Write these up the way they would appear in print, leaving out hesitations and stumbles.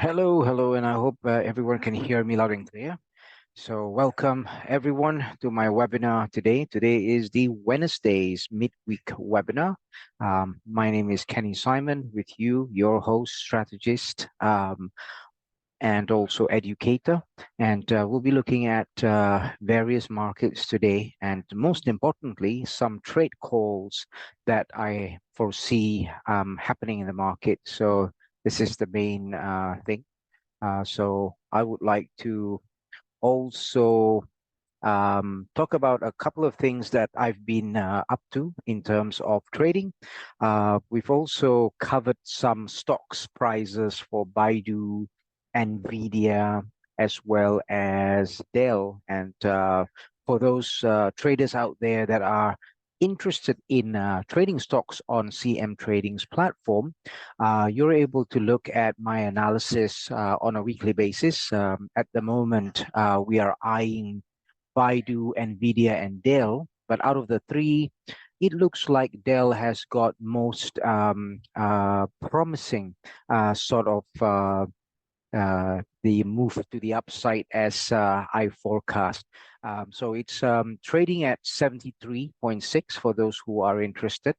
Hello, and I hope everyone can hear me loud and clear. So, welcome everyone to my webinar today. Today is the Wednesday's midweek webinar. My name is Kenny Simon with you, your host, strategist, and also educator. And we'll be looking at various markets today, and most importantly, some trade calls that I foresee happening in the market. So, this is the main thing. So I would like to also talk about a couple of things that I've been up to in terms of trading. We've also covered some stocks prices for Baidu, Nvidia, as well as Dell. And for those traders out there that are interested in trading stocks on CM Trading's platform, you're able to look at my analysis on a weekly basis. At the moment, we are eyeing Baidu, Nvidia, and Dell. But out of the three, it looks like Dell has got most promising sort of the move to the upside as I forecast. So it's trading at 73.6 for those who are interested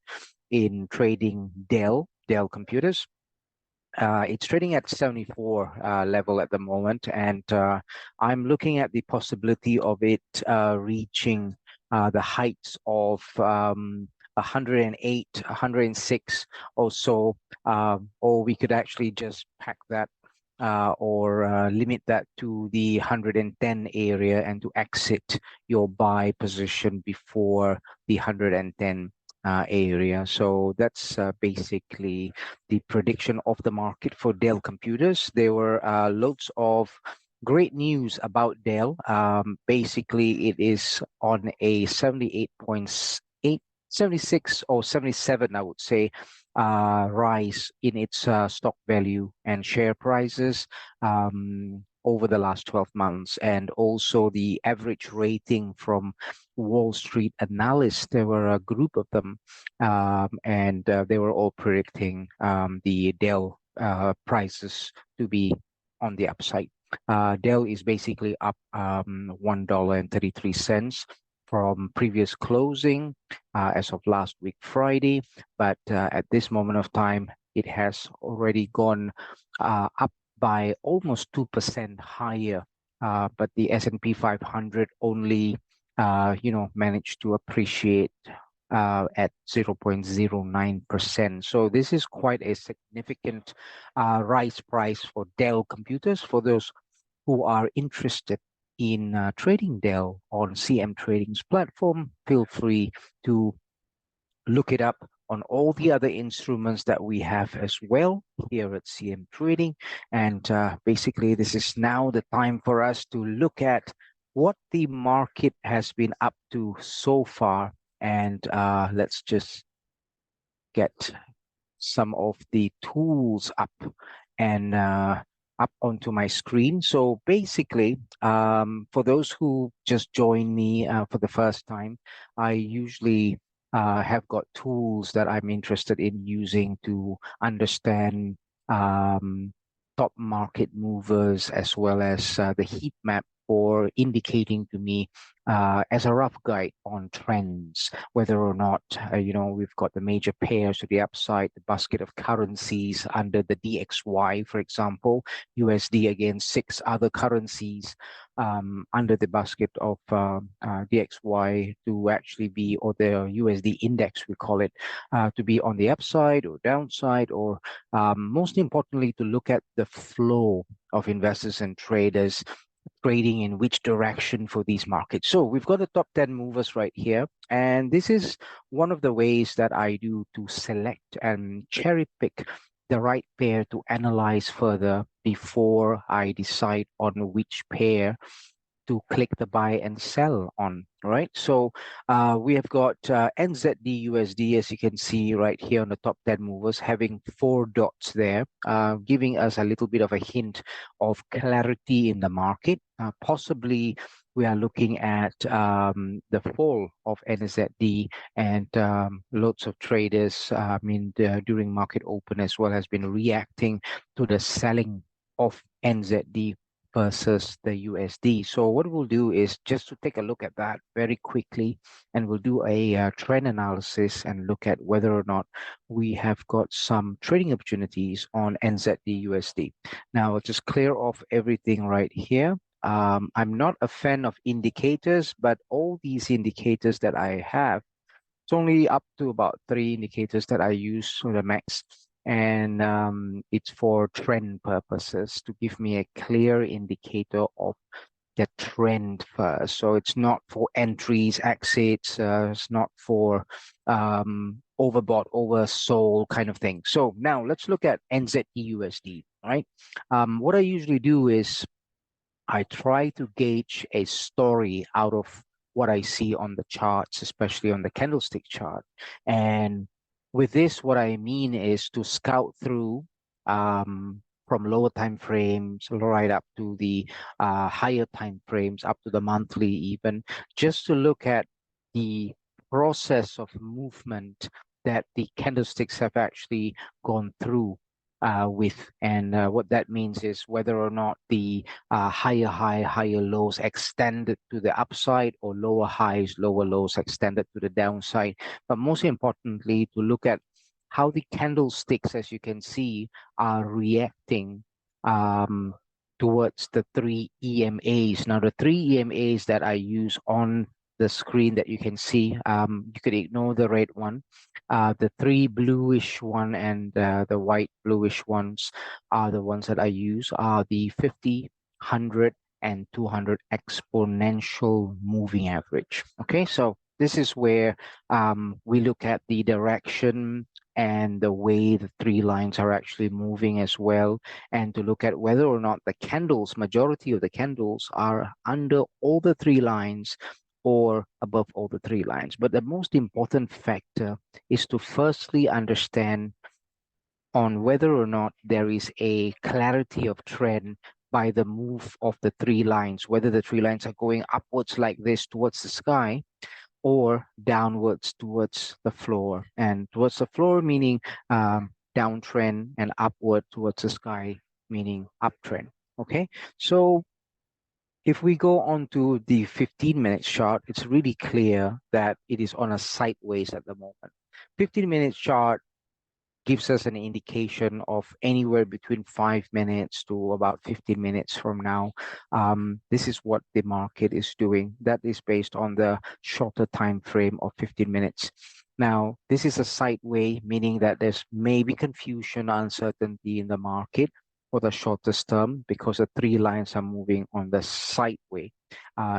in trading Dell computers. It's trading at 74 level at the moment, and I'm looking at the possibility of it reaching the heights of 108, 106 or so, or we could actually just pack that or limit that to the 110 area and to exit your buy position before the 110 area. So that's basically the prediction of the market for Dell computers. There were loads of great news about Dell. Basically, it is on a 78.8, 76 or 77, I would say, rise in its stock value and share prices over the last 12 months. And also the average rating from Wall Street analysts, there were a group of them, and they were all predicting the Dell prices to be on the upside. Dell is basically up $1.33 from previous closing as of last week, Friday. But at this moment of time, it has already gone up by almost 2% higher. But the S&P 500 only, managed to appreciate at 0.09%. So this is quite a significant rise price for Dell computers. For those who are interested in trading Dell on CM Trading's platform, feel free to look it up on all the other instruments that we have as well here at CM Trading. And basically, this is now the time for us to look at what the market has been up to so far. And let's just get some of the tools up and up onto my screen. So basically, for those who just joined me for the first time, I usually have got tools that I'm interested in using to understand top market movers as well as the heat map for indicating to me as a rough guide on trends, whether or not, we've got the major pairs to the upside, the basket of currencies under the DXY, for example, USD against 6 other currencies under the basket of DXY to actually be, or the USD index, we call it, to be on the upside or downside, or most importantly, to look at the flow of investors and traders trading in which direction for these markets. So we've got the top 10 movers right here. And this is one of the ways that I do to select and cherry pick the right pair to analyze further before I decide on which pair to click the buy and sell on, right? So we have got NZD USD, as you can see right here on the top 10 movers, having 4 dots there, giving us a little bit of a hint of clarity in the market. Possibly we are looking at the fall of NZD, and lots of traders, during market open as well, has been reacting to the selling of NZD versus the USD. So what we'll do is just to take a look at that very quickly, and we'll do a trend analysis and look at whether or not we have got some trading opportunities on NZD USD. Now, I'll just clear off everything right here. I'm not a fan of indicators, but all these indicators that I have, it's only up to about 3 indicators that I use for the max. And it's for trend purposes to give me a clear indicator of the trend first. So it's not for entries, exits, it's not for overbought, oversold kind of thing. So now let's look at NZD/USD, right? What I usually do is I try to gauge a story out of what I see on the charts, especially on the candlestick chart. And with this, what I mean is to scout through from lower time frames right up to the higher time frames, up to the monthly even, just to look at the process of movement that the candlesticks have actually gone through with. And what that means is whether or not the higher high, higher lows extended to the upside, or lower highs, lower lows extended to the downside. But most importantly, to look at how the candlesticks, as you can see, are reacting um, towards the three EMAs. Now, the three EMAs that I use on the screen that you can see, you could ignore the red one. The three bluish one and the white bluish ones are the ones that I use, are the 50, 100, and 200 exponential moving average. Okay, so this is where we look at the direction and the way the three lines are actually moving as well, and to look at whether or not the candles, majority of the candles, are under all the three lines or above all the three lines. But the most important factor is to firstly understand on whether or not there is a clarity of trend by the move of the three lines, whether the three lines are going upwards like this towards the sky, or downwards towards the floor. And towards the floor meaning downtrend, and upward towards the sky meaning uptrend. Okay, so if we go on to the 15-minute chart, it's really clear that it is on a sideways at the moment. 15-minute chart gives us an indication of anywhere between 5 minutes to about 15 minutes from now. This is what the market is doing. That is based on the shorter time frame of 15 minutes. Now, this is a sideway, meaning that there's maybe confusion, uncertainty in the market for the shortest term, because the three lines are moving on the sideway,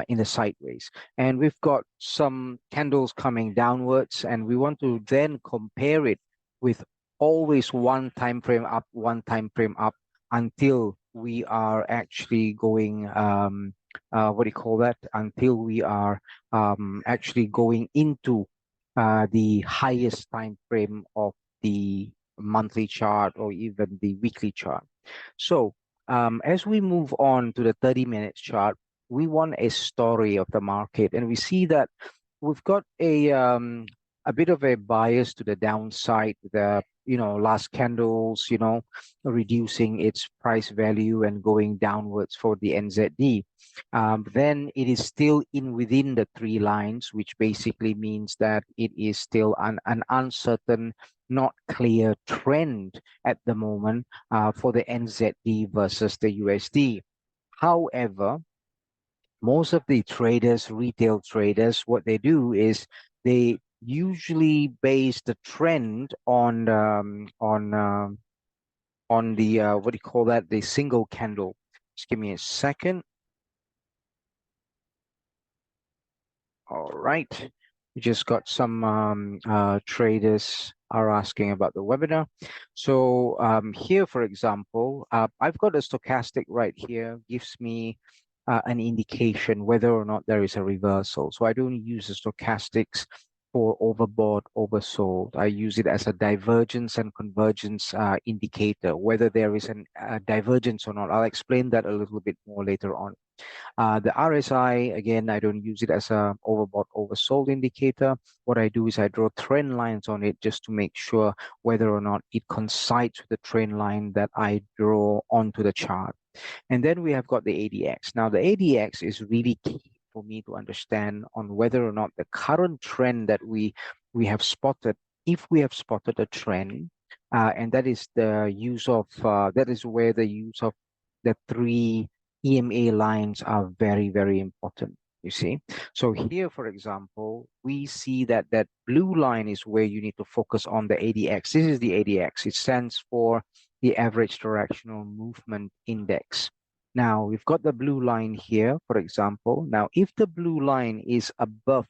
in the sideways. And we've got some candles coming downwards, and we want to then compare it with always one time frame up, one time frame up, until we are actually going, what do you call that? Until we are actually going into the highest time frame of the monthly chart or even the weekly chart. So as we move on to the 30 minutes chart, we want a story of the market, and we see that we've got a bit of a bias to the downside. The last candles, reducing its price value and going downwards for the NZD. Then it is still in within the three lines, which basically means that it is still an uncertain, not clear trend at the moment for the NZD versus the USD. However, most of the traders, retail traders, what they do is they usually base the trend on the what do you call that? The single candle. Just give me a second. All right. We just got some traders are asking about the webinar. So here, for example, I've got a stochastic right here, gives me an indication whether or not there is a reversal. So I don't use the stochastics for overbought, oversold. I use it as a divergence and convergence indicator, whether there is a divergence or not. I'll explain that a little bit more later on. The RSI, again, I don't use it as a overbought, oversold indicator. What I do is I draw trend lines on it just to make sure whether or not it coincides with the trend line that I draw onto the chart. And then we have got the ADX. Now, the ADX is really key for me to understand on whether or not the current trend that we have spotted, if we have spotted a trend, and that is the use of that is where the use of the three EMA lines are very, very important. You see, so here, for example, we see that that blue line is where you need to focus on the ADX. This is the ADX. It stands for the average directional movement index. Now we've got the blue line here, for example. Now, if the blue line is above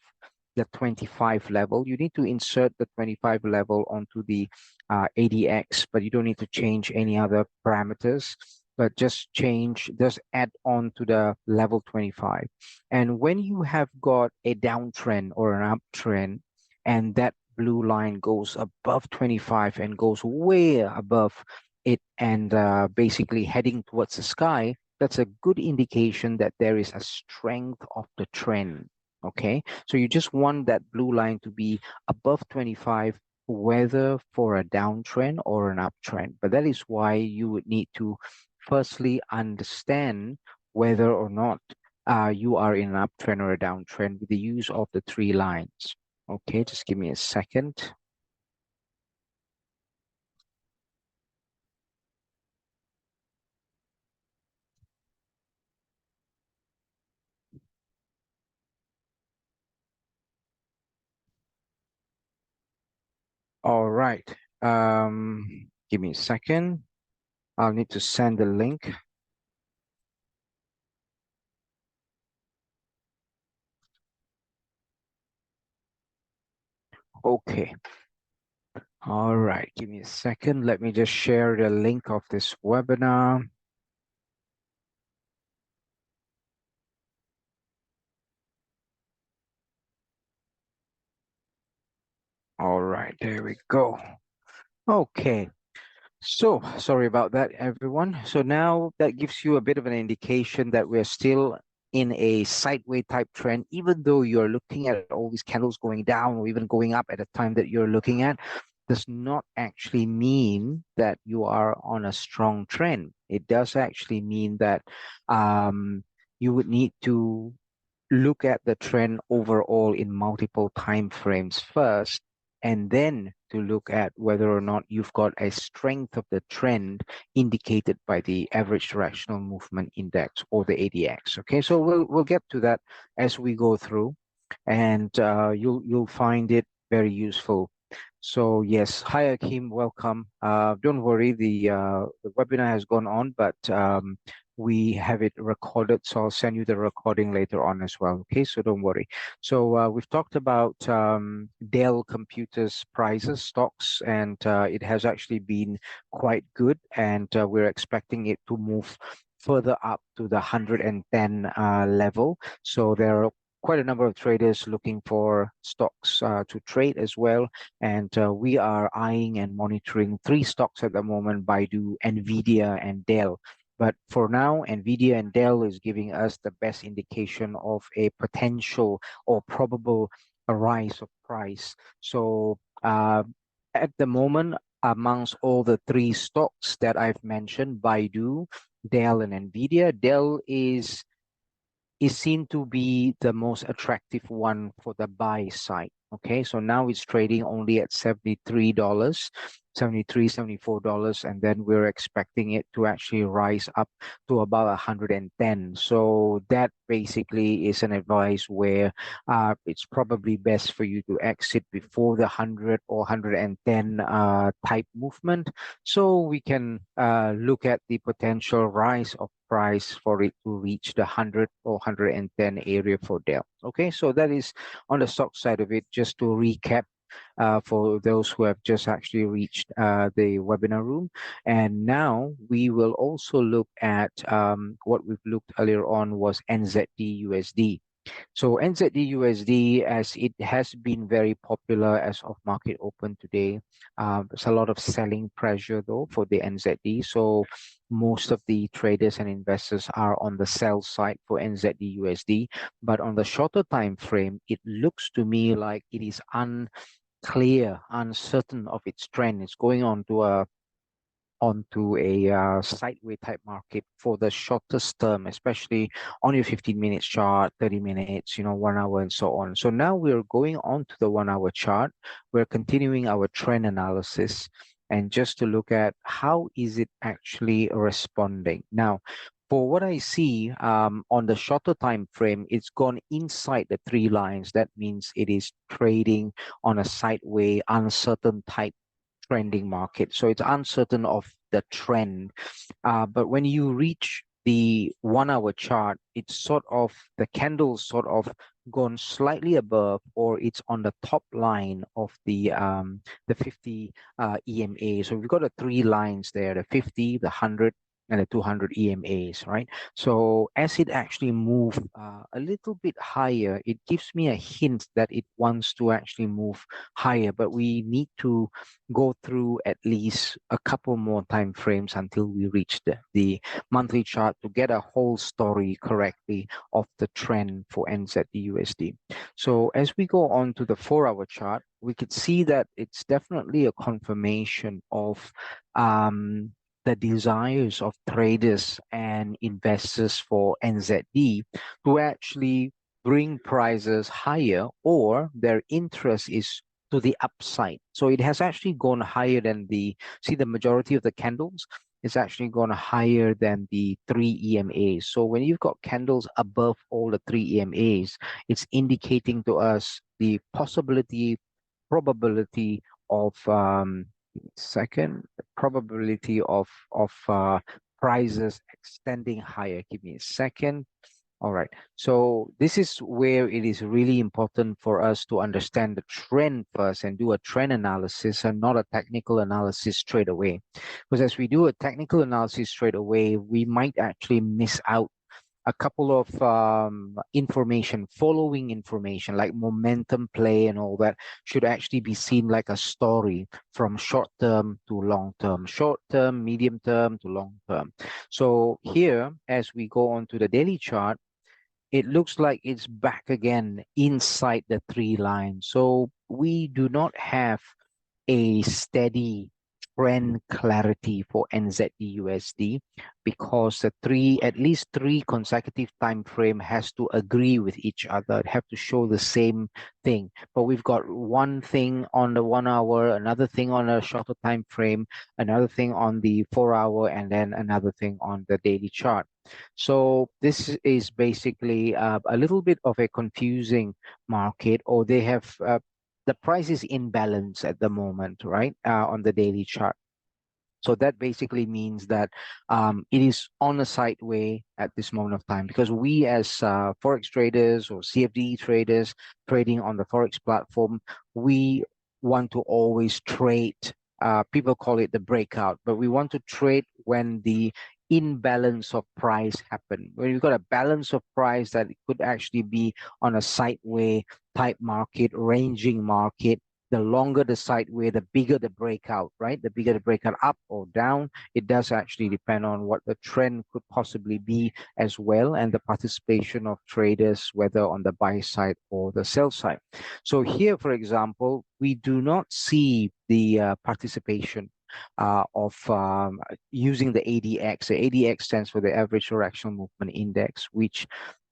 the 25 level, you need to insert the 25 level onto the ADX, but you don't need to change any other parameters, but just add on to the level 25. And when you have got a downtrend or an uptrend, and that blue line goes above 25 and goes way above it and basically heading towards the sky, that's a good indication that there is a strength of the trend. Okay, so you just want that blue line to be above 25, whether for a downtrend or an uptrend. But that is why you would need to firstly understand whether or not you are in an uptrend or a downtrend with the use of the three lines. Okay, just give me a second. All right. Give me a second. I'll need to send the link. Okay. All right. Give me a second. Let me just share the link of this webinar. All right. There we go. Okay. So sorry about that, everyone. So now that gives you a bit of an indication that we're still in a sideways type trend, even though you're looking at all these candles going down or even going up at the time that you're looking at, does not actually mean that you are on a strong trend. It does actually mean that you would need to look at the trend overall in multiple time frames first, and then to look at whether or not you've got a strength of the trend indicated by the average directional movement index or the ADX. Okay, so we'll get to that as we go through, and you'll find it very useful. So yes, hi Akim, welcome. Don't worry, the webinar has gone on, but we have it recorded, so I'll send you the recording later on as well. Okay, so don't worry. So we've talked about Dell Computers prices, stocks, and it has actually been quite good, and we're expecting it to move further up to the 110 level. So there are quite a number of traders looking for stocks to trade as well. And we are eyeing and monitoring three stocks at the moment: Baidu, Nvidia, and Dell. But for now, Nvidia and Dell is giving us the best indication of a potential or probable rise of price. So at the moment, amongst all the three stocks that I've mentioned, Baidu, Dell, and Nvidia, Dell is seen to be the most attractive one for the buy side. Okay, so now it's trading only at $73, $74, and then we're expecting it to actually rise up to about 110. So that basically is an advice where it's probably best for you to exit before the 100 or 110 type movement, so we can look at the potential rise of price for it to reach the 100 or 110 area for Dell. Okay, so that is on the stock side of it. Just to recap, for those who have just actually reached the webinar room. And now we will also look at what we've looked earlier on was NZD USD. So NZD/USD, as it has been very popular as of market open today, there's a lot of selling pressure though for the NZD. So most of the traders and investors are on the sell side for NZD/USD. But on the shorter time frame, it looks to me like it is unclear, uncertain of its trend. It's going onto a sideway type market for the shortest term, especially on your 15 minutes chart, 30 minutes, 1 hour and so on. So now we're going on to the 1 hour chart. We're continuing our trend analysis and just to look at how is it actually responding. Now, for what I see on the shorter time frame, it's gone inside the three lines. That means it is trading on a sideway, uncertain type trending market. So it's uncertain of the trend. But when you reach the 1 hour chart, it's sort of the candles sort of gone slightly above, or it's on the top line of the 50 EMA. So we've got the three lines there: the 50, the 100, and the 200 EMAs, right? So as it actually moves a little bit higher, it gives me a hint that it wants to actually move higher, but we need to go through at least a couple more time frames until we reach the monthly chart to get a whole story correctly of the trend for NZD/USD. So as we go on to the 4 hour chart, we could see that it's definitely a confirmation of the desires of traders and investors for NZD to actually bring prices higher, or their interest is to the upside. So it has actually gone higher than the majority of the candles is actually gone higher than the three EMAs. So when you've got candles above all the three EMAs, it's indicating to us the probability of the probability of prices extending higher. Give me a second. All right. So this is where it is really important for us to understand the trend first and do a trend analysis and not a technical analysis straight away. Because as we do a technical analysis straight away, we might actually miss out a couple of following information like momentum play and all that should actually be seen like a story from short term to long term, short term, medium term to long term. So here, as we go on to the daily chart, it looks like it's back again inside the three lines. So we do not have a steady trend clarity for NZD/USD because at least three consecutive time frame has to agree with each other, have to show the same thing. But we've got one thing on the 1 hour, another thing on a shorter time frame, another thing on the 4 hour, and then another thing on the daily chart. So this is basically a little bit of a confusing market, or they have the price is in balance at the moment, right? On the daily chart. So that basically means that it is on a sideway at this moment of time because we as Forex traders or CFD traders trading on the Forex platform, we want to always trade. People call it the breakout, but we want to trade when the imbalance of price happen. When you've got a balance of price that it could actually be on a sideway type market, ranging market, the longer the sideway, the bigger the breakout, right? The bigger the breakout up or down. It does actually depend on what the trend could possibly be as well, and the participation of traders, whether on the buy side or the sell side. So here, for example, we do not see the participation of using the ADX. The ADX stands for the Average Directional Movement Index, which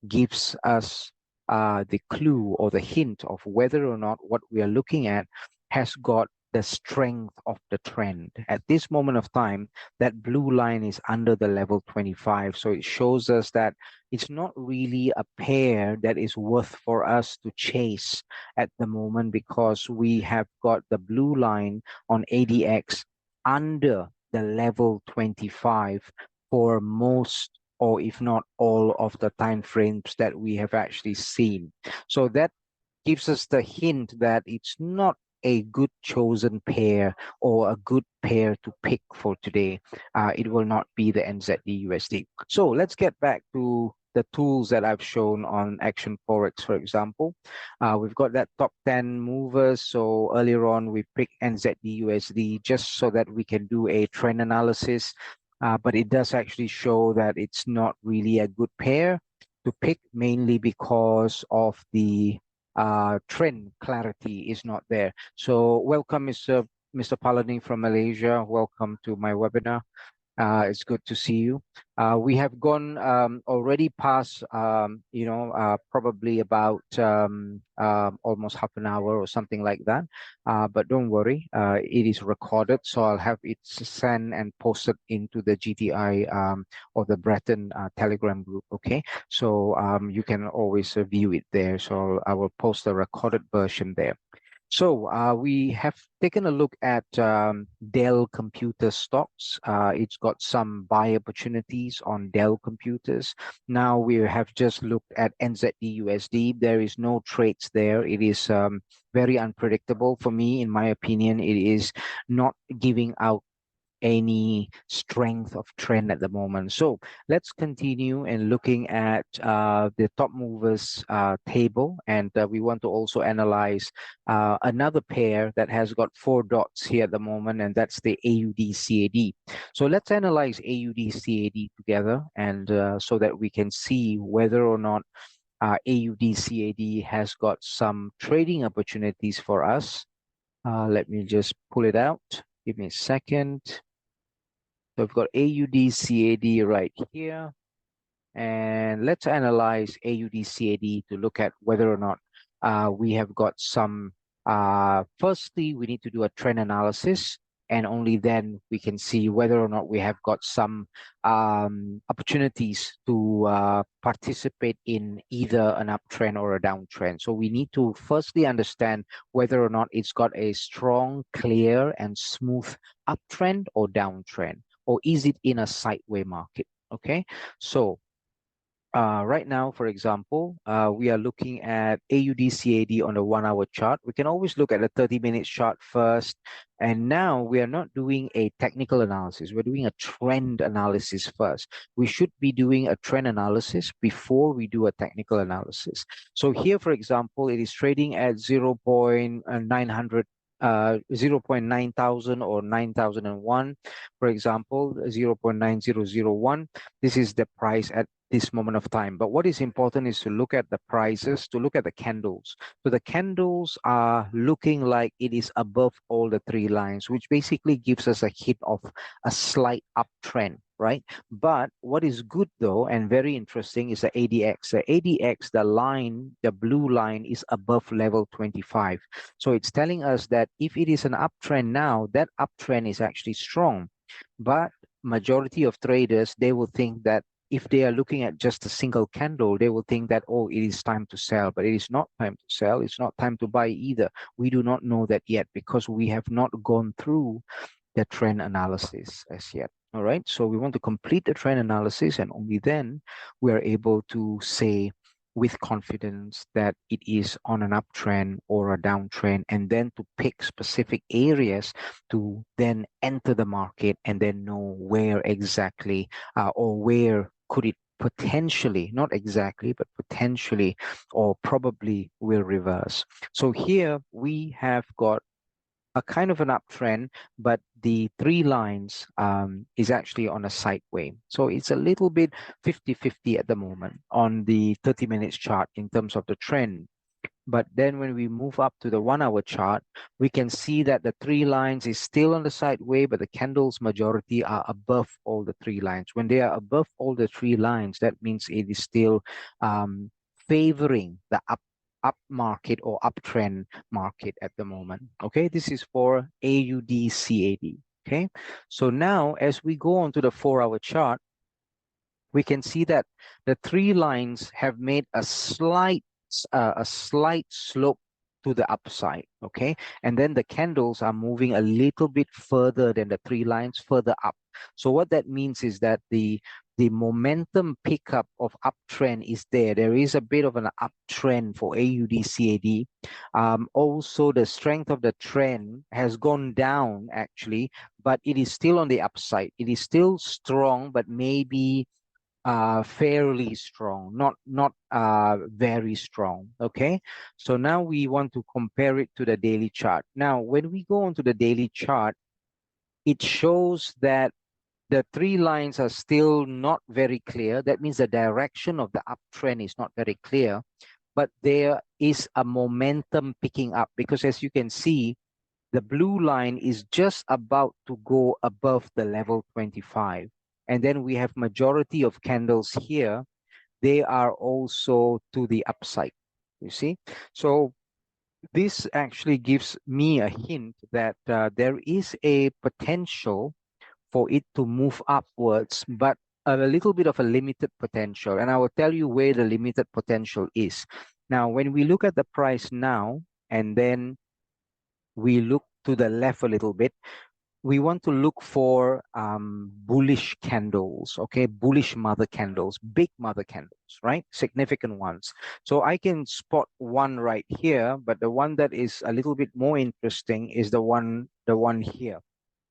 gives us the clue or the hint of whether or not what we are looking at has got the strength of the trend. At this moment of time, that blue line is under the level 25. So it shows us that it's not really a pair that is worth for us to chase at the moment because we have got the blue line on ADX under the level 25 for most, or if not all, of the time frames that we have actually seen. So that gives us the hint that it's not a good chosen pair or a good pair to pick for today. It will not be the NZD/USD. So let's get back to the tools that I've shown on Action Forex, for example. We've got that top 10 movers. So earlier on, we picked NZD/USD just so that we can do a trend analysis. But it does actually show that it's not really a good pair to pick, mainly because of the trend clarity is not there. So welcome, Mr. Paladin from Malaysia. Welcome to my webinar. It's good to see you. We have gone already past, probably about almost half an hour or something like that. But don't worry, it is recorded, so I'll have it sent and posted into the GTI or the Bretton Telegram group. Okay, so you can always view it there. So I will post the recorded version there. So we have taken a look at Dell computer stocks. It's got some buy opportunities on Dell computers. Now we have just looked at NZD/USD. There is no trades there. It is very unpredictable for me, in my opinion. It is not giving out any strength of trend at the moment. So let's continue and looking at the top movers table, and we want to also analyze another pair that has got 4 dots here at the moment, and that's the AUD/CAD. So let's analyze AUD/CAD together, and so that we can see whether or not AUD/CAD has got some trading opportunities for us. Let me just pull it out. Give me a second. So we've got AUD/CAD right here. And let's analyze AUD/CAD to look at whether or not we have got some, firstly, we need to do a trend analysis, and only then we can see whether or not we have got some opportunities to participate in either an uptrend or a downtrend. So we need to firstly understand whether or not it's got a strong, clear, and smooth uptrend or downtrend, or is it in a sideway market? Okay, so right now, for example, we are looking at AUD/CAD on the 1 hour chart. We can always look at the 30-minute chart first. And now we are not doing a technical analysis. We're doing a trend analysis first. We should be doing a trend analysis before we do a technical analysis. So here, for example, it is trading at 0.900 0.9000 or 9001, for example, 0.9001. This is the price at this moment of time. But what is important is to look at the prices, to look at the candles. So the candles are looking like it is above all the 3 lines, which basically gives us a hint of a slight uptrend, right? But what is good though, and very interesting, is the ADX. The ADX, the line, the blue line, is above level 25. So it's telling us that if it is an uptrend now, that uptrend is actually strong. But majority of traders, they will think that if they are looking at just a single candle, they will think that, oh, it is time to sell. But it is not time to sell. It's not time to buy either. We do not know that yet because we have not gone through the trend analysis as yet. All right, so we want to complete the trend analysis, and only then we are able to say with confidence that it is on an uptrend or a downtrend, and then to pick specific areas to then enter the market and then know where exactly or where could it potentially, not exactly, but potentially or probably will reverse. So here we have got a kind of an uptrend, but the 3 lines is actually on a sideway. So it's a little bit 50-50 at the moment on the 30 minutes chart in terms of the trend. But then when we move up to the 1 hour chart, we can see that the 3 lines is still on the sideway, but the candles majority are above all the 3 lines. When they are above all the 3 lines, that means it is still favoring the up market or uptrend market at the moment. Okay, this is for AUD/CAD. Okay, so now as we go on to the 4 hour chart, we can see that the 3 lines have made a slight slope to the upside. Okay, and then the candles are moving a little bit further than the 3 lines further up. So what that means is that the momentum pickup of uptrend is there. There is a bit of an uptrend for AUD/CAD. Also, the strength of the trend has gone down actually, but it is still on the upside. It is still strong, but maybe fairly strong, not very strong. Okay, so now we want to compare it to the daily chart. Now, when we go onto the daily chart, it shows that the three lines are still not very clear. That means the direction of the uptrend is not very clear, but there is a momentum picking up, because as you can see, the blue line is just about to go above the level 25. And then we have majority of candles here. They are also to the upside, you see. So this actually gives me a hint that there is a potential for it to move upwards, but a little bit of a limited potential. And I will tell you where the limited potential is. Now, when we look at the price now, and then we look to the left a little bit, we want to look for bullish candles, okay? Bullish mother candles, big mother candles, right? Significant ones. So I can spot one right here, but the one that is a little bit more interesting is the one here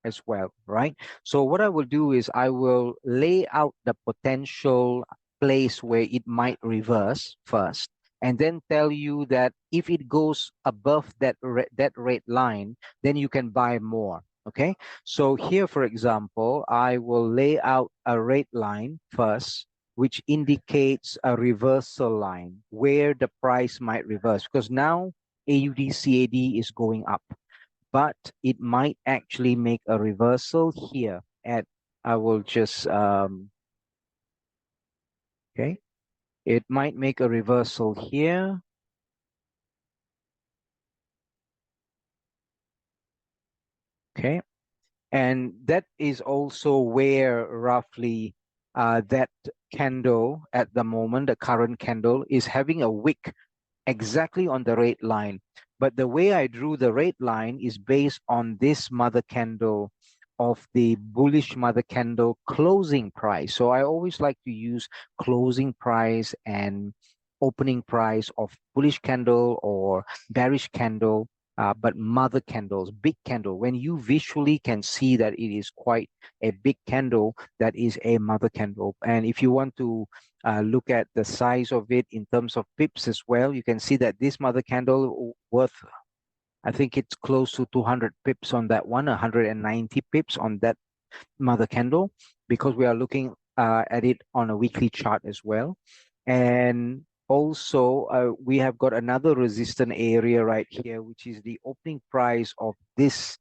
as well, right? So what I will do is I will lay out the potential place where it might reverse first, and then tell you that if it goes above that red line, then you can buy more. Okay, so here, for example, I will lay out a red line first, which indicates a reversal line where the price might reverse, because now AUDCAD is going up, but it might actually make a reversal here at, I will just, okay, it might make a reversal here. Okay, and that is also where roughly that candle at the moment, the current candle, is having a wick exactly on the red line. But the way I drew the red line is based on this mother candle of the bullish mother candle closing price. So I always like to use closing price and opening price of bullish candle or bearish candle, but mother candles, big candle. When you visually can see that it is quite a big candle, that is a mother candle. And if you want to look at the size of it in terms of pips as well, you can see that this mother candle worth, I think it's close to 200 pips on that one, 190 pips on that mother candle, because we are looking at it on a weekly chart as well. And also we have got another resistant area right here, which is the opening price of this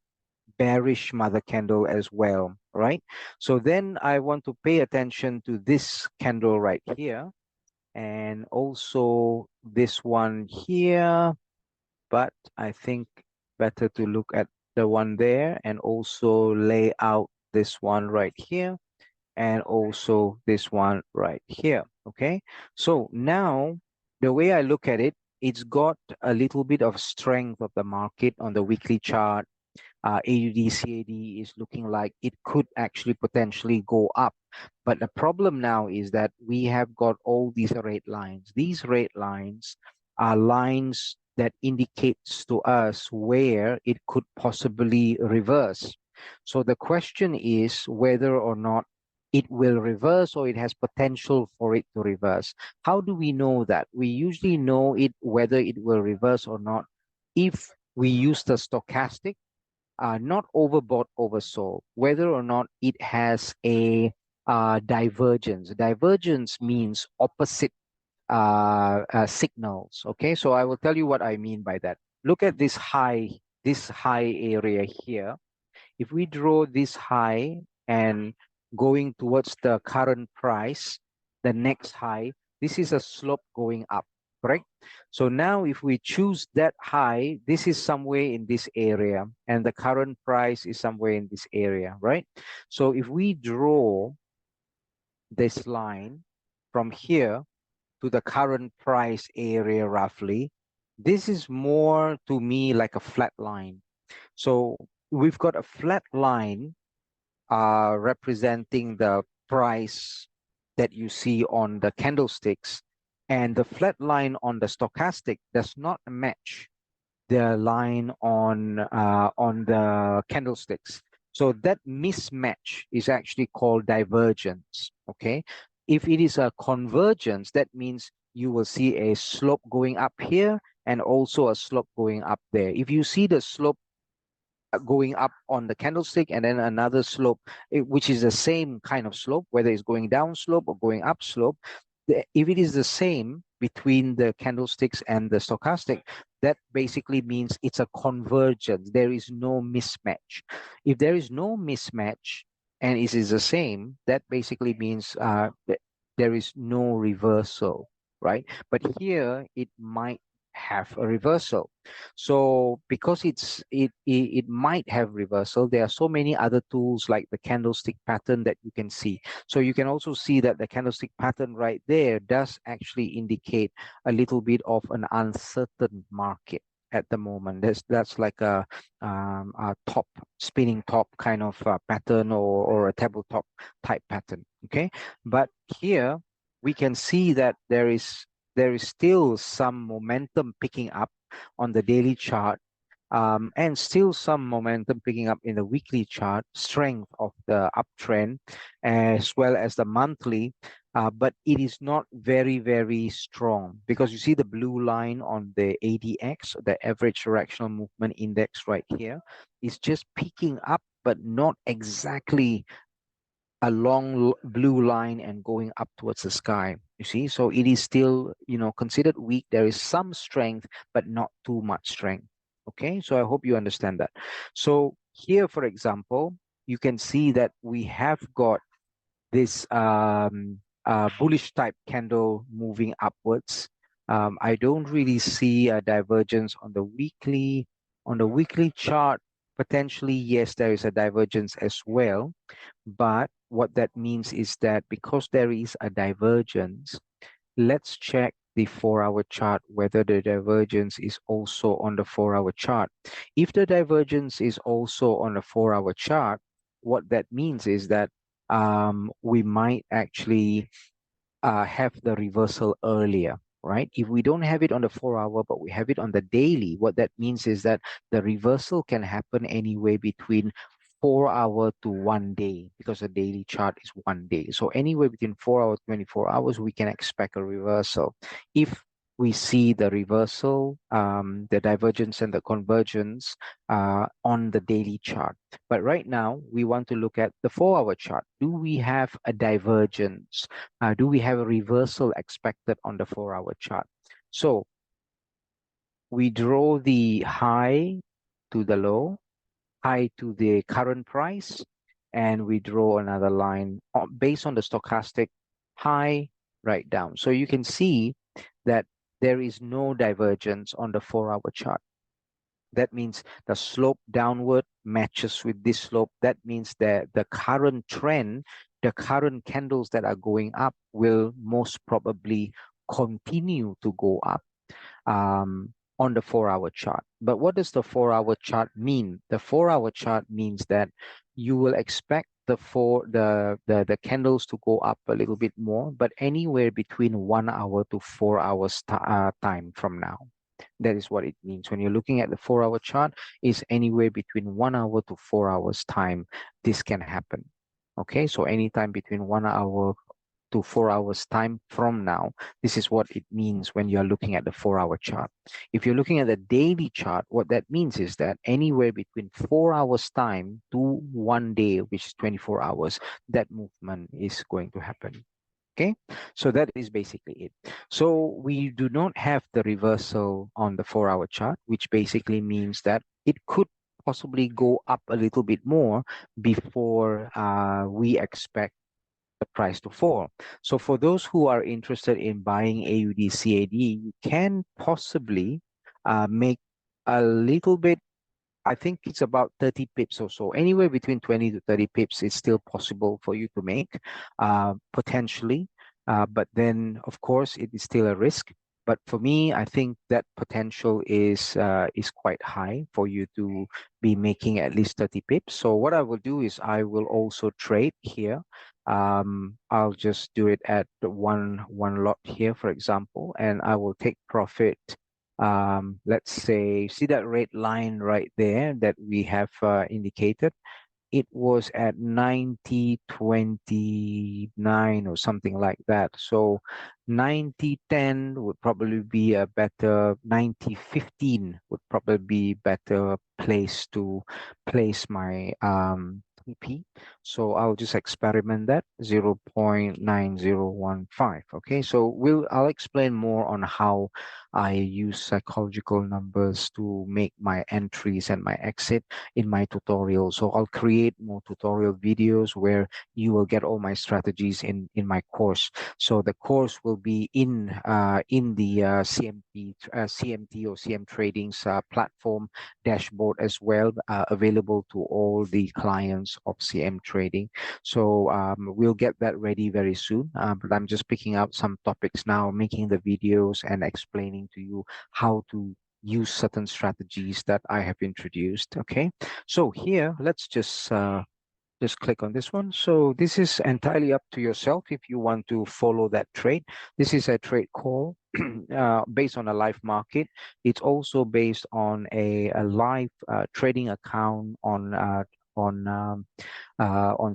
bearish mother candle as well, right? So then I want to pay attention to this candle right here, and also this one here, but I think better to look at the one there, and also lay out this one right here, and also this one right here. Okay, so now the way I look at it, it's got a little bit of strength of the market on the weekly chart. AUDCAD is looking like it could actually potentially go up. But the problem now is that we have got all these red lines. These red lines are lines that indicates to us where it could possibly reverse. So the question is whether or not it will reverse, or it has potential for it to reverse. How do we know that? We usually know it whether it will reverse or not if we use the stochastic, not overbought, oversold, whether or not it has a divergence. Divergence means opposite signals. Okay, so I will tell you what I mean by that. Look at this high area here. If we draw this high and going towards the current price, the next high, this is a slope going up, correct? So now if we choose that high, this is somewhere in this area, and the current price is somewhere in this area, right? So if we draw this line from here to the current price area roughly, this is more to me like a flat line. So we've got a flat line representing the price that you see on the candlesticks, and the flat line on the stochastic does not match the line on the candlesticks. So that mismatch is actually called divergence. Okay, If it is a convergence, that means you will see a slope going up here and also a slope going up there. If you see the slope going up on the candlestick and then another slope, which is the same kind of slope, whether it's going down slope or going up slope, if it is the same between the candlesticks and the stochastic, that basically means it's a convergence. There is no mismatch. If there is no mismatch and it is the same, that basically means that there is no reversal, right? But here it might have a reversal. So because it might have reversal, there are so many other tools like the candlestick pattern that you can see. So you can also see that the candlestick pattern right there does actually indicate a little bit of an uncertain market at the moment. That's like a top spinning top kind of pattern, or a tabletop type pattern. Okay, but here we can see that there is still some momentum picking up on the daily chart, and still some momentum picking up in the weekly chart, strength of the uptrend, as well as the monthly. But it is not very, very strong, because you see the blue line on the ADX, the average directional movement index right here, is just picking up, but not exactly a long blue line and going up towards the sky. You see, so it is still, considered weak. There is some strength, but not too much strength. Okay, so I hope you understand that. So here, for example, you can see that we have got this bullish type candle moving upwards. I don't really see a divergence on the weekly. On the weekly chart, potentially, yes, there is a divergence as well. But what that means is that because there is a divergence, let's check the 4-hour chart whether the divergence is also on the 4-hour chart. If the divergence is also on the 4-hour chart, what that means is that we might actually have the reversal earlier, right? If we don't have it on the 4-hour, but we have it on the daily, what that means is that the reversal can happen anywhere between 4 hour to 1 day, because the daily chart is 1 day. So anywhere between 4 hours, 24 hours, we can expect a reversal. If we see the reversal, the divergence and the convergence on the daily chart. But right now, we want to look at the 4-hour chart. Do we have a divergence? Do we have a reversal expected on the 4-hour chart? So we draw the high to the low, high to the current price, and we draw another line based on the stochastic high right down. So you can see that there is no divergence on the 4-hour chart. That means the slope downward matches with this slope. That means that the current trend, the current candles that are going up will most probably continue to go up on the 4-hour chart. But what does the 4-hour chart mean? The 4-hour chart means that you will expect the candles to go up a little bit more, but anywhere between 1 hour to 4 hours time from now. That is what it means. When you're looking at the 4-hour chart, is anywhere between 1 hour to 4 hours time, this can happen. Okay, so anytime between 1 hour to 4 hours time from now, this is what it means when you're looking at the 4-hour chart. If you're looking at the daily chart, what that means is that anywhere between 4 hours time to 1 day, which is 24 hours, that movement is going to happen. Okay, so that is basically it. So we do not have the reversal on the 4-hour chart, which basically means that it could possibly go up a little bit more before we expect the price to fall. So for those who are interested in buying AUD CAD, you can possibly make a little bit. I think it's about 30 pips or so. Anywhere between 20 to 30 pips is still possible for you to make, potentially. But then, of course, it is still a risk. But for me, I think that potential is quite high for you to be making at least 30 pips. So what I will do is I will also trade here. I'll just do it at one lot here, for example, and I will take profit. Let's say, see that red line right there that we have indicated. it was at 90-29 or something like that. So 90-10 would probably be a better, 90-15 would probably be better place to place my TP. So I'll just experiment that 0.9015. Okay, so I'll explain more on how I use psychological numbers to make my entries and my exit in my tutorial. So I'll create more tutorial videos where you will get all my strategies in my course. So the course will be in the CMT or CM Trading's platform dashboard as well, available to all the clients of CM Trading. So we'll get that ready very soon. But I'm just picking out some topics now, making the videos and explaining to you how to use certain strategies that I have introduced. Okay, so here let's just click on this one. So this is entirely up to yourself if you want to follow that trade. This is a trade call based on a live market. It's also based on a live trading account on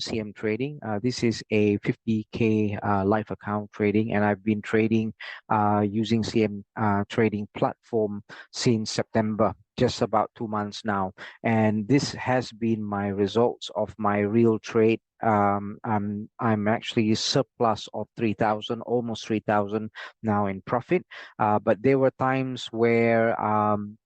CM Trading. This is a 50K live account trading, and I've been trading using CM Trading platform since September, just about 2 months now. And this has been my results of my real trade. I'm actually surplus of 3,000, almost 3,000 now in profit. But there were times where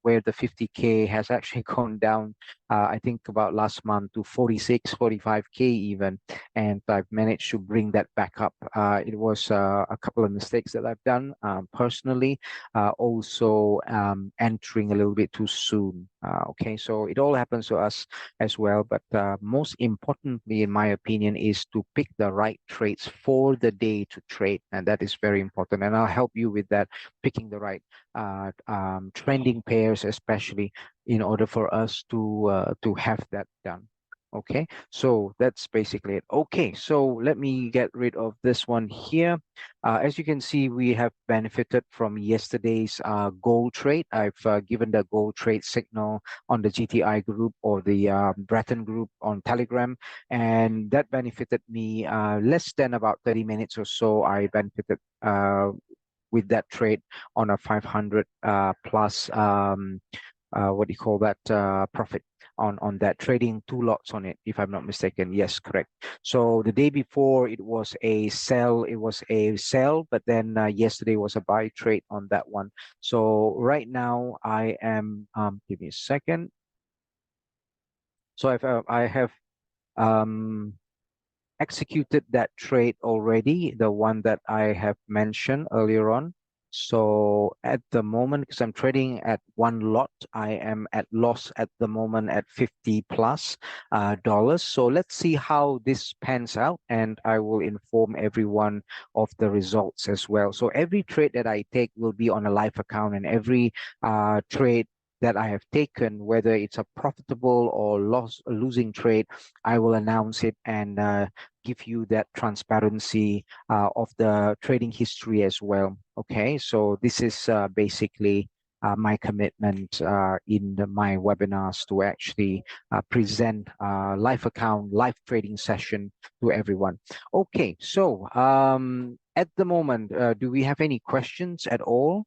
the 50K has actually gone down. I think about last month to 46, 45K even, and I've managed to bring that back up. It was a couple of mistakes that I've done personally, also entering a little bit too soon. Okay, so it all happens to us as well. But most importantly, in my opinion, is to pick the right trades for the day to trade, and that is very important. And I'll help you with that, picking the right trending pairs, especially in order for us to have that done. Okay, so that's basically it. Okay, so let me get rid of this one here. As you can see, we have benefited from yesterday's gold trade. I've given the gold trade signal on the GTI group or the Bretton group on Telegram, and that benefited me less than about 30 minutes or so. I benefited with that trade on a 500 plus what do you call that profit on that, trading two lots on it, if I'm not mistaken. Yes, correct. So the day before it was a sell, but then yesterday was a buy trade on that one. So right now I am give me a second. So I have um executed that trade already, the one that I have mentioned earlier on. So at the moment, because I'm trading at one lot, I am at loss at the moment at 50 plus dollars. So let's see how this pans out, and I will inform everyone of the results as well. So every trade that I take will be on a live account, and every trade that I have taken, whether it's a profitable or losing trade, I will announce it and give you that transparency of the trading history as well. Okay, so this is basically my commitment in my webinars to actually present live account, live trading session to everyone. Okay, so at the moment, do we have any questions at all?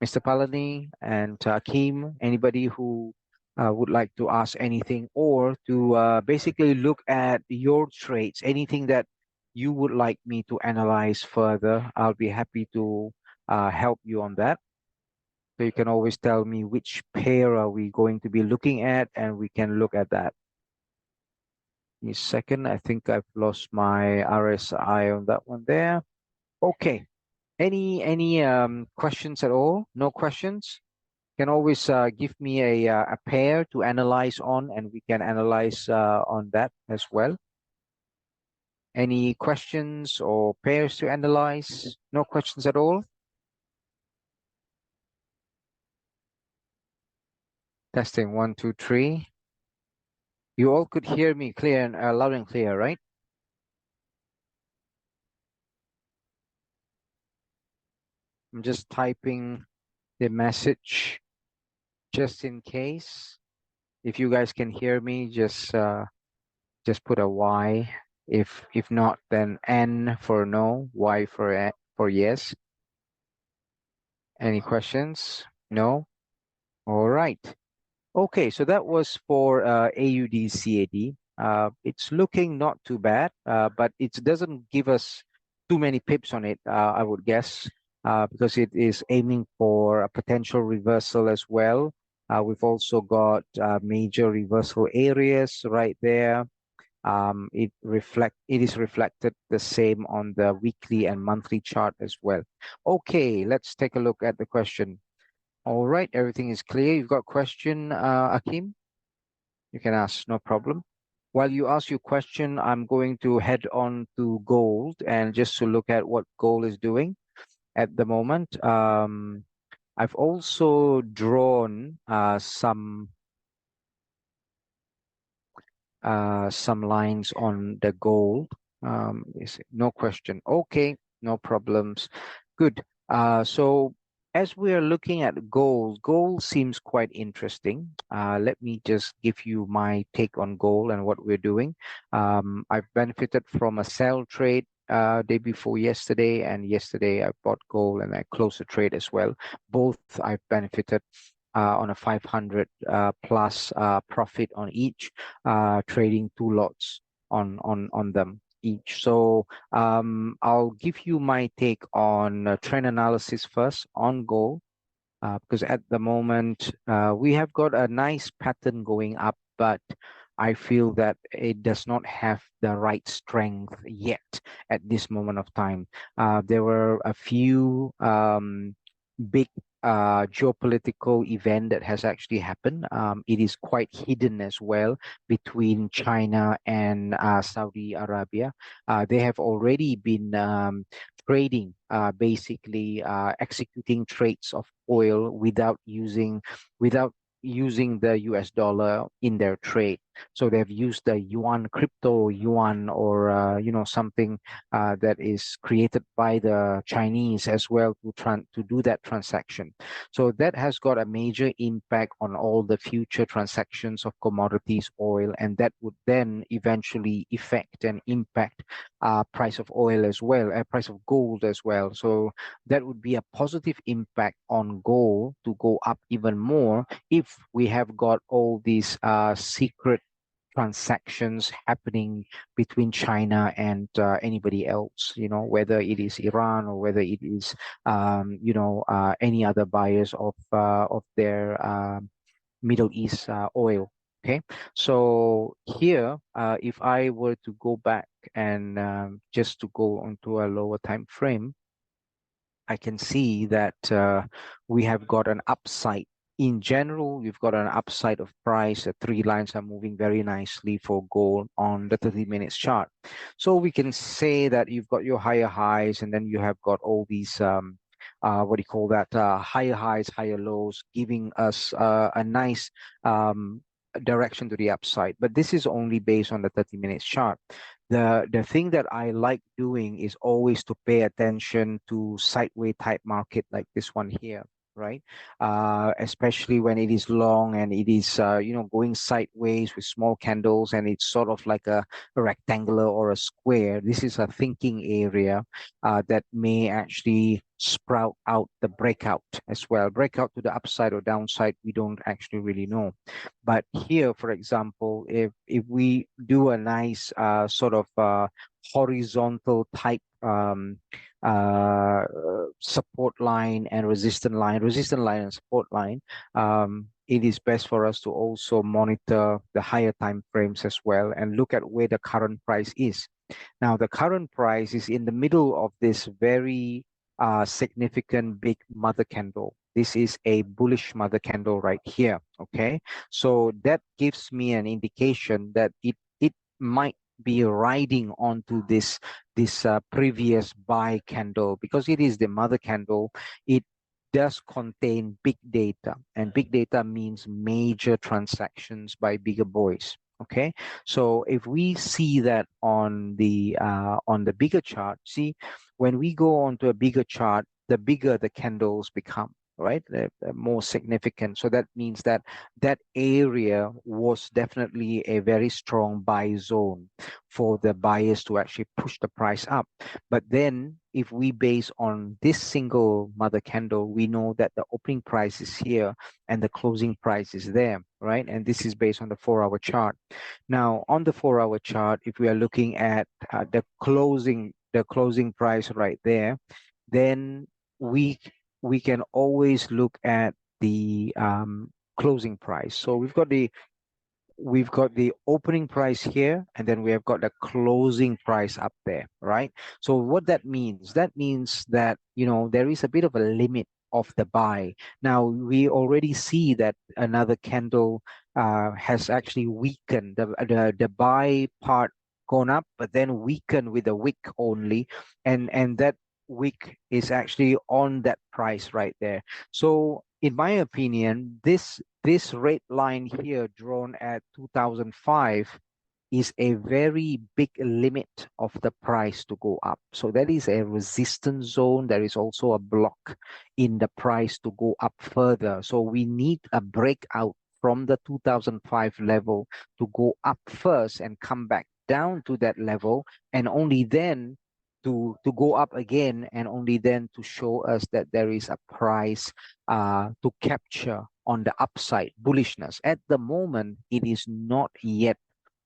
Mr. Palani and Kim, anybody who would like to ask anything or to basically look at your trades, anything that you would like me to analyze further, I'll be happy to help you on that. So you can always tell me which pair are we going to be looking at, and we can look at that. In a second, I think I've lost my RSI on that one there. Okay. Any questions at all? No questions? Can always give me a pair to analyze on, and we can analyze on that as well. Any questions or pairs to analyze? No questions at all? Testing 1, 2, 3. You all could hear me clear and loud and clear, right? I'm just typing the message just in case. If you guys can hear me, just Just put a Y. If not, then N for no, Y for yes. Any questions? No? All right. Okay, so that was for AUD CAD. It's looking not too bad, but it doesn't give us too many pips on it, I would guess, because it is aiming for a potential reversal as well. We've also got major reversal areas right there. It is reflected the same on the weekly and monthly chart as well. Okay, let's take a look at the question. All right, everything is clear. You've got a question, Akim? You can ask, no problem. While you ask your question, I'm going to head on to gold and just to look at what gold is doing at the moment. I've also drawn some lines on the gold. No question. Okay, no problems. Good. So as we are looking at gold, gold seems quite interesting. Let me just give you my take on gold and what we're doing. I've benefited from a sell trade day before yesterday, and yesterday I bought gold and I closed the trade as well. Both I've benefited on a 500 plus profit on each, trading two lots on them each. So I'll give you my take on trend analysis first on gold, because at the moment we have got a nice pattern going up, but I feel that it does not have the right strength yet at this moment of time. There were a few big geopolitical event that has actually happened. It is quite hidden as well between China and Saudi Arabia. They have already been trading, basically executing trades of oil without using the US dollar in their trade. So they've used the yuan, crypto yuan, or something that is created by the Chinese as well to do that transaction. So that has got a major impact on all the future transactions of commodities, oil, and that would then eventually affect and impact price of oil as well, price of gold as well. So that would be a positive impact on gold to go up even more if we have got all these secret transactions happening between China and anybody else, whether it is Iran or whether it is, any other buyers of their Middle East oil. Okay, so here, if I were to go back and just to go onto a lower time frame, I can see that we have got an upside. In general, we've got an upside of price. The three lines are moving very nicely for gold on the 30 minutes chart. So we can say that you've got your higher highs, and then you have got all these, what do you call that, higher highs, higher lows, giving us a nice direction to the upside. But this is only based on the 30 minutes chart. The thing that I like doing is always to pay attention to sideways type market like this one here, right? Especially when it is long and it is going sideways with small candles, and it's sort of like a rectangular or a square. This is a thinking area that may actually sprout out the breakout as well. Breakout to the upside or downside, we don't actually really know. But here, for example, if we do a nice sort of horizontal type uh, support line and resistant line and support line, it is best for us to also monitor the higher time frames as well and look at where the current price is. Now, the current price is in the middle of this very significant big mother candle. This is a bullish mother candle right here. Okay, so that gives me an indication that it might be riding onto this previous buy candle, because it is the mother candle. It does contain big data, and big data means major transactions by bigger boys. Okay, so if we see that on the bigger chart, see, when we go onto a bigger chart, the bigger the candles become. right? More significant. So that means that that area was definitely a very strong buy zone for the buyers to actually push the price up. But then if we base on this single mother candle, we know that the opening price is here and the closing price is there, right? And this is based on the 4-hour chart. Now, on the 4-hour chart, if we are looking at the closing price right there, then we we can always look at the closing price. So we've got the opening price here, and then we have got the closing price up there, right? So what that means, that means that, there is a bit of a limit of the buy. Now we already see that another candle has actually weakened, the buy part gone up, but then weakened with a wick only, and that wick is actually on that price right there. So in my opinion, this red line here drawn at 2005 is a very big limit of the price to go up. So that is a resistance zone. There is also a block in the price to go up further. So we need a breakout from the 2005 level to go up first and come back down to that level, and only then to go up again, and only then to show us that there is a price to capture on the upside bullishness. At the moment, it is not yet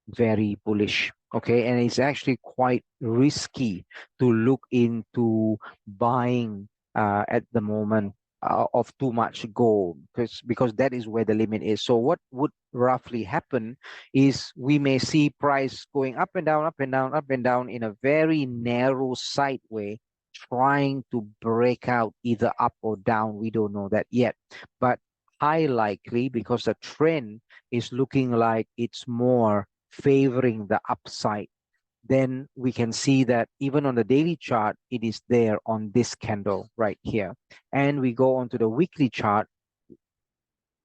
very bullish. Okay, and it's actually quite risky to look into buying at the moment of too much gold, because that is where the limit is. So what would roughly happen is we may see price going up and down, up and down, up and down in a very narrow sideway, trying to break out either up or down. We don't know that yet, but high likely, because the trend is looking like it's more favoring the upside, then we can see that even on the daily chart, it is there on this candle right here. And we go on to the weekly chart.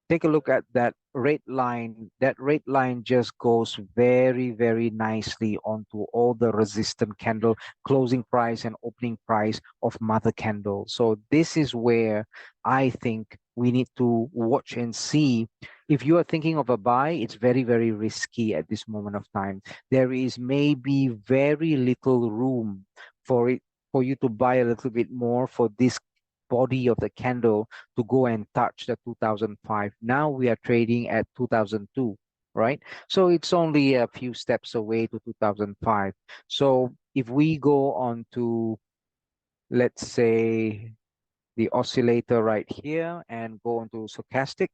Take a look at that red line. That red line just goes very, very nicely onto all the resistant candle, closing price and opening price of mother candle. So this is where I think we need to watch and see. If you are thinking of a buy, it's very, very risky at this moment of time. There is maybe very little room for it, for you to buy a little bit more for this body of the candle to go and touch the 2005. Now we are trading at 2002, right? So it's only a few steps away to 2005. So if we go on to, let's say, the oscillator right here and go into stochastic,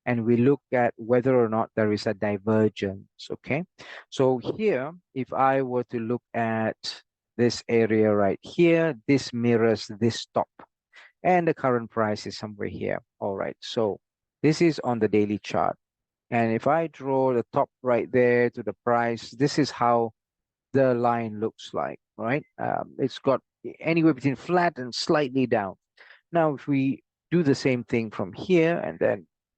and we look at whether or not there is a divergence, okay? So here, if I were to look at this area right here, this mirrors this top, and the current price is somewhere here. All right, so this is on the daily chart. And if I draw the top right there to the price, this is how the line looks like, right? It's got anywhere between flat and slightly down. Now, if we do the same thing from here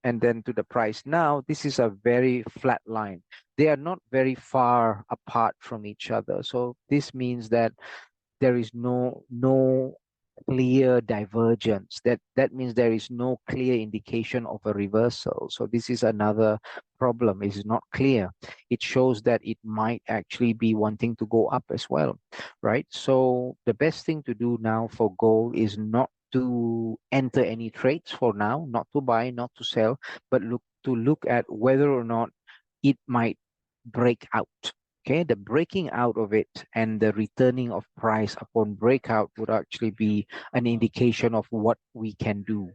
and then to the price now, this is a very flat line. They are not very far apart from each other. So this means that there is no clear divergence. That means there is no clear indication of a reversal. So this is another problem. It is not clear. It shows that it might actually be wanting to go up as well, right? So the best thing to do now for gold is not to enter any trades for now, not to buy, not to sell, but look at whether or not it might break out. Okay, the breaking out of it and the returning of price upon breakout would actually be an indication of what we can do.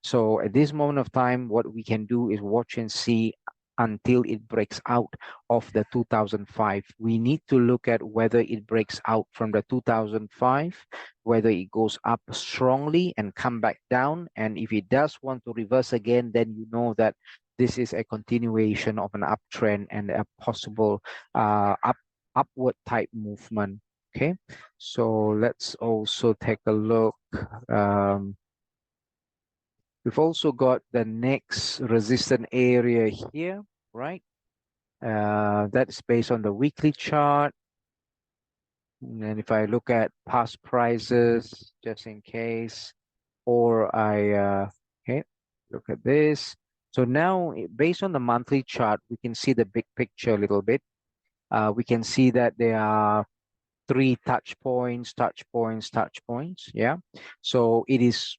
So at this moment of time, what we can do is watch and see until it breaks out of the 2005. We need to look at whether it breaks out from the 2005, whether it goes up strongly and come back down. And if it does want to reverse again, then you know that this is a continuation of an uptrend and a possible upward type movement. Okay, so let's also take a look. We've also got the next resistant area here, right? That's based on the weekly chart. And if I look at past prices, just in case, or I Okay, look at this. So now, based on the monthly chart, we can see the big picture a little bit. We can see that there are three touch points, touch points, touch points. Yeah. So it is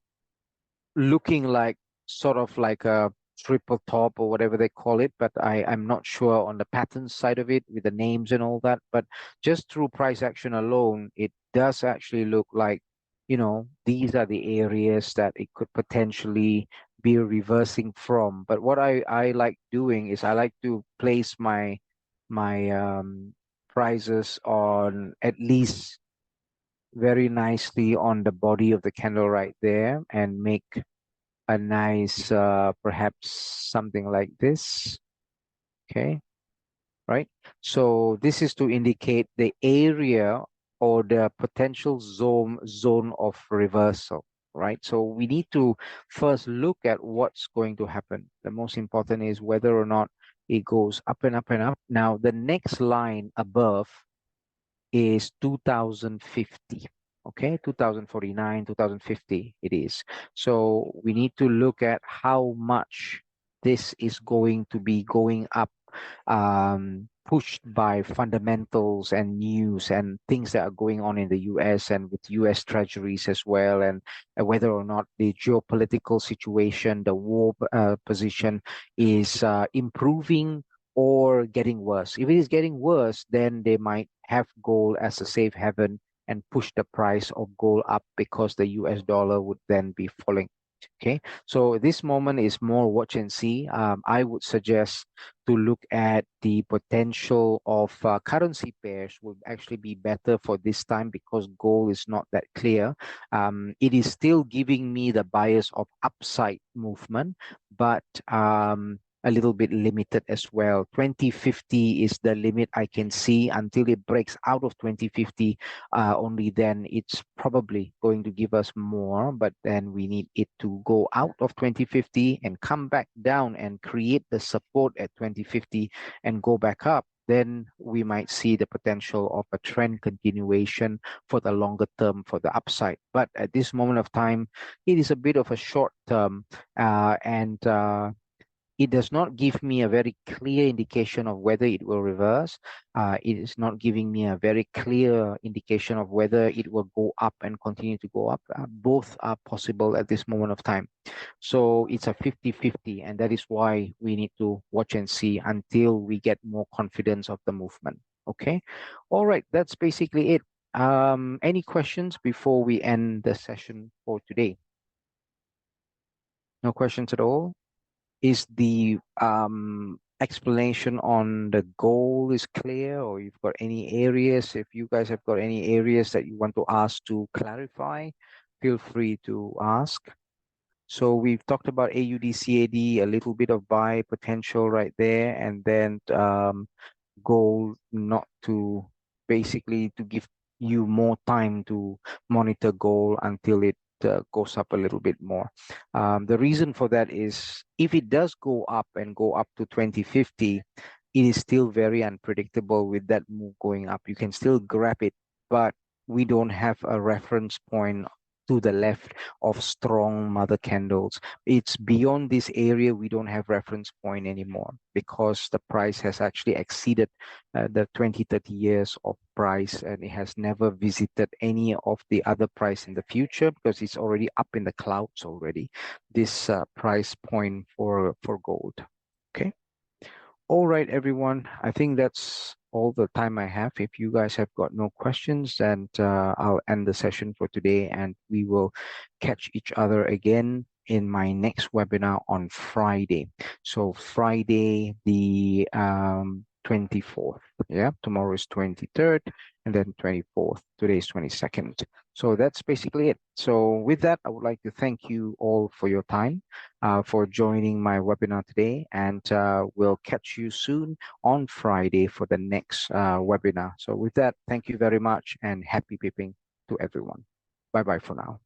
looking like sort of like a triple top or whatever they call it, but I'm not sure on the pattern side of it with the names and all that. But just through price action alone, it does actually look like, these are the areas that it could potentially be reversing from. But what I like doing is I like to place my prices on at least very nicely on the body of the candle right there and make a nice perhaps something like this. Okay, right? So this is to indicate the area or the potential zone of reversal, right? So we need to first look at what's going to happen. The most important is whether or not it goes up and up and up. Now the next line above is 2050. Okay, 2049, 2050 it is. So we need to look at how much this is going to be going up, pushed by fundamentals and news and things that are going on in the US and with US treasuries as well, and whether or not the geopolitical situation, the war position is improving or getting worse. If it is getting worse, then they might have gold as a safe haven and push the price of gold up because the US dollar would then be falling. Okay, so this moment is more watch and see. I would suggest to look at the potential of currency pairs would actually be better for this time because gold is not that clear. It is still giving me the bias of upside movement, but a little bit limited as well. 2050 is the limit I can see until it breaks out of 2050. Only then it's probably going to give us more, but then we need it to go out of 2050 and come back down and create the support at 2050 and go back up. Then we might see the potential of a trend continuation for the longer term for the upside. But at this moment of time, it is a bit of a short term, and it does not give me a very clear indication of whether it will reverse. It is not giving me a very clear indication of whether it will go up and continue to go up. Both are possible at this moment of time. So it's a 50-50, and that is why we need to watch and see until we get more confidence of the movement. Okay. All right. That's basically it. Any questions before we end the session for today? No questions at all? Is the explanation on the goal is clear, or you've got any areas? If you guys have got any areas that you want to ask to clarify, feel free to ask. So we've talked about AUD, a little bit of buy potential right there, and then goal not to basically to give you more time to monitor goal until it goes up a little bit more. The reason for that is if it does go up and go up to 2050, it is still very unpredictable with that move going up. You can still grab it, but we don't have a reference point to the left of strong mother candles. It's beyond this area, we don't have reference point anymore because the price has actually exceeded the 20, 30 years of price, and it has never visited any of the other price in the future because it's already up in the clouds already, this price point for gold. Okay. All right, everyone. I think that's all the time I have. If you guys have got no questions, then I'll end the session for today, and we will catch each other again in my next webinar on Friday. So Friday, the 24th. Yeah, tomorrow is 23rd, and then 24th. Today is 22nd. So that's basically it. So with that, I would like to thank you all for your time, for joining my webinar today, and we'll catch you soon on Friday for the next webinar. So with that, thank you very much and happy pipping to everyone. Bye-bye for now.